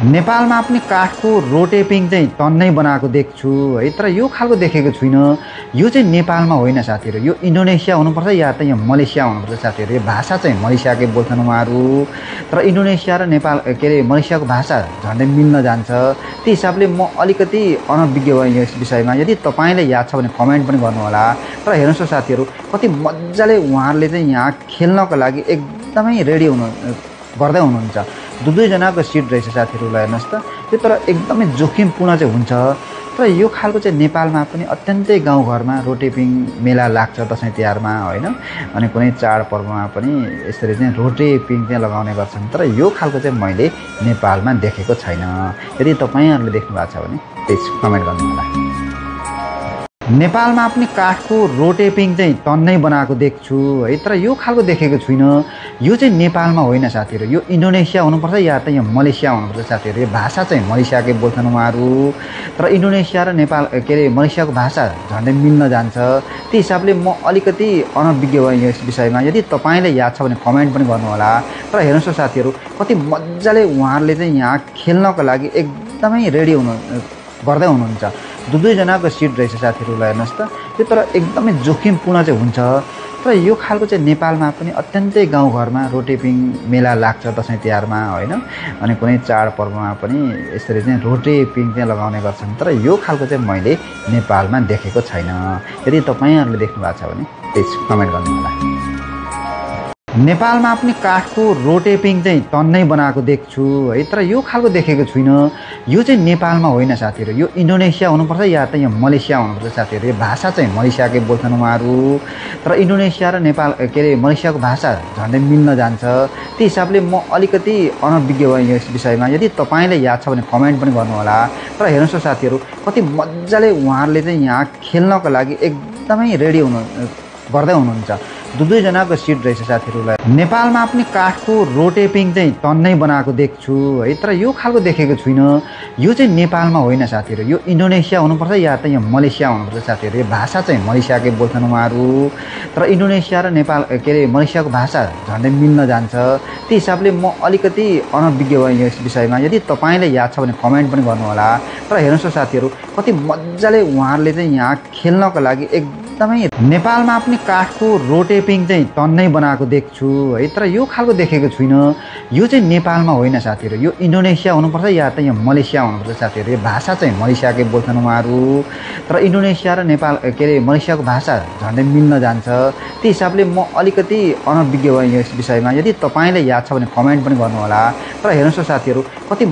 नेपालमा पनि काठको रोटेपिङ चाहिँ टन्नै बनाएको देख्छु है, तर यो खालको देखेको छुइनँ। यो चाहिँ नेपालमा होइन साथीहरू, यो इन्डोनेसिया हुनुपर्छ या त यहाँ मलेसिया हुनुपर्छ साथीहरू। यो भाषा चाहिँ मलेसियाकै बोल्छन् उहाँहरू, तर इन्डोनेसिया र नेपाल के अरे मलेसियाको भाषा झन्डै मिल्न जान्छ। त्यही हिसाबले म अलिकति अनभिज्ञ भएँ यस विषयमा। यदि तपाईँले याद छ भने कमेन्ट पनि गर्नुहोला। तर हेर्नुहोस् साथीहरू, कति मजाले उहाँहरूले चाहिँ यहाँ खेल्नको लागि एकदमै रेडी गर्दै हुनुहुन्छ। दुईजनाको सिट रहेछ साथीहरूलाई, हेर्नुहोस् त। त्यो तर एकदमै जोखिमपूर्ण चाहिँ हुन्छ। तर यो खालको चाहिँ नेपालमा पनि अत्यन्तै गाउँघरमा रोटेपिङ मेला लाग्छ दसैँ तिहारमा होइन, अनि कुनै चाडपर्वमा पनि यसरी चाहिँ रोटेपिङ चाहिँ लगाउने गर्छन्। तर यो खालको चाहिँ मैले नेपालमा देखेको छैन। यदि तपाईँहरूले देख्नु भएको छ भने प्लिज कमेन्ट गर्नुहोला। नेपालमा पनि काठको रोटेपिङ चाहिँ टन्नै बनाएको देख्छु है, तर यो खालको देखेको छुइनँ। यो चाहिँ नेपालमा होइन साथीहरू, यो इन्डोनेसिया हुनुपर्छ या त यहाँ मलेसिया हुनुपर्छ साथीहरू। यो भाषा चाहिँ मलेसियाकै बोल्छन् उहाँहरू, तर इन्डोनेसिया र नेपाल के अरे मलेसियाको भाषा झन्डै मिल्न जान्छ। त्यही हिसाबले म अलिकति अनभिज्ञ भएँ यस विषयमा। यदि तपाईँले याद छ भने कमेन्ट पनि गर्नुहोला। तर हेर्नुहोस् साथीहरू, कति मजाले उहाँहरूले चाहिँ यहाँ खेल्नको लागि एकदमै रेडी गर्दै हुनुहुन्छ। दुईजनाको सिट रहेछ साथीहरूलाई, हेर्नुहोस् त। त्यो तर एकदमै जोखिमपूर्ण चाहिँ हुन्छ। तर यो खालको चाहिँ नेपालमा पनि अत्यन्तै गाउँघरमा रोटेपिङ मेला लाग्छ दसैँ तिहारमा होइन, अनि कुनै चाडपर्वमा पनि यसरी चाहिँ रोटेपिङ चाहिँ लगाउने गर्छन्। तर यो खालको चाहिँ मैले नेपालमा देखेको छैन। यदि तपाईँहरूले देख्नु भएको छ भने प्लिज कमेन्ट गर्नुहोला। नेपालमा पनि काठको रोटेपिङ चाहिँ टन्नै बनाएको देख्छु है, तर यो खालको देखेको छुइनँ। यो चाहिँ नेपालमा होइन साथीहरू, यो इन्डोनेसिया हुनुपर्छ या त यहाँ मलेसिया हुनुपर्छ साथीहरू। यो भाषा चाहिँ मलेसियाकै बोल्छन् उहाँहरू, तर इन्डोनेसिया र नेपाल के अरे मलेसियाको भाषा झन्डै मिल्न जान्छ। त्यही हिसाबले म अलिकति अनभिज्ञ भएँ यस विषयमा। यदि तपाईँले याद छ भने कमेन्ट पनि गर्नुहोला। तर हेर्नुहोस् साथीहरू, कति मजाले उहाँहरूले चाहिँ यहाँ खेल्नको लागि एकदमै रेडी गर्दै हुनुहुन्छ। दुईजनाको सिट रहेछ साथीहरूलाई। नेपालमा पनि काठको रोटेपिङ चाहिँ टन्नै बनाएको देख्छु है, तर यो खालको देखेको छुइनँ। यो चाहिँ नेपालमा होइन साथीहरू, यो इन्डोनेसिया हुनुपर्छ या त यहाँ मलेसिया हुनुपर्छ साथीहरू। यो भाषा चाहिँ मलेसियाकै बोल्छन् उहाँहरू, तर इन्डोनेसिया र नेपाल के अरे मलेसियाको भाषा झन्डै मिल्न जान्छ। त्यही हिसाबले म अलिकति अनभिज्ञ भएँ यस विषयमा। यदि तपाईँले याद छ भने कमेन्ट पनि गर्नुहोला। तर हेर्नुहोस् साथीहरू, कति मजाले उहाँहरूले चाहिँ यहाँ खेल्नको लागि एकदमै नेपालमा पनि काठको रोटेपिङ चाहिँ टन्नै बनाएको देख्छु है, तर यो खालको देखेको छुइनँ। यो चाहिँ नेपालमा होइन साथीहरू, यो इन्डोनेसिया हुनुपर्छ या त यहाँ मलेसिया हुनुपर्छ साथीहरू। यो भाषा चाहिँ मलेसियाकै बोल्छन् उहाँहरू, तर इन्डोनेसिया र नेपाल के अरे मलेसियाको भाषा झन्डै मिल्न जान्छ। त्यही हिसाबले म अलिकति अनभिज्ञ भएँ यस विषयमा। यदि तपाईँले याद छ भने कमेन्ट पनि गर्नुहोला। तर हेर्नुहोस् साथीहरू, कति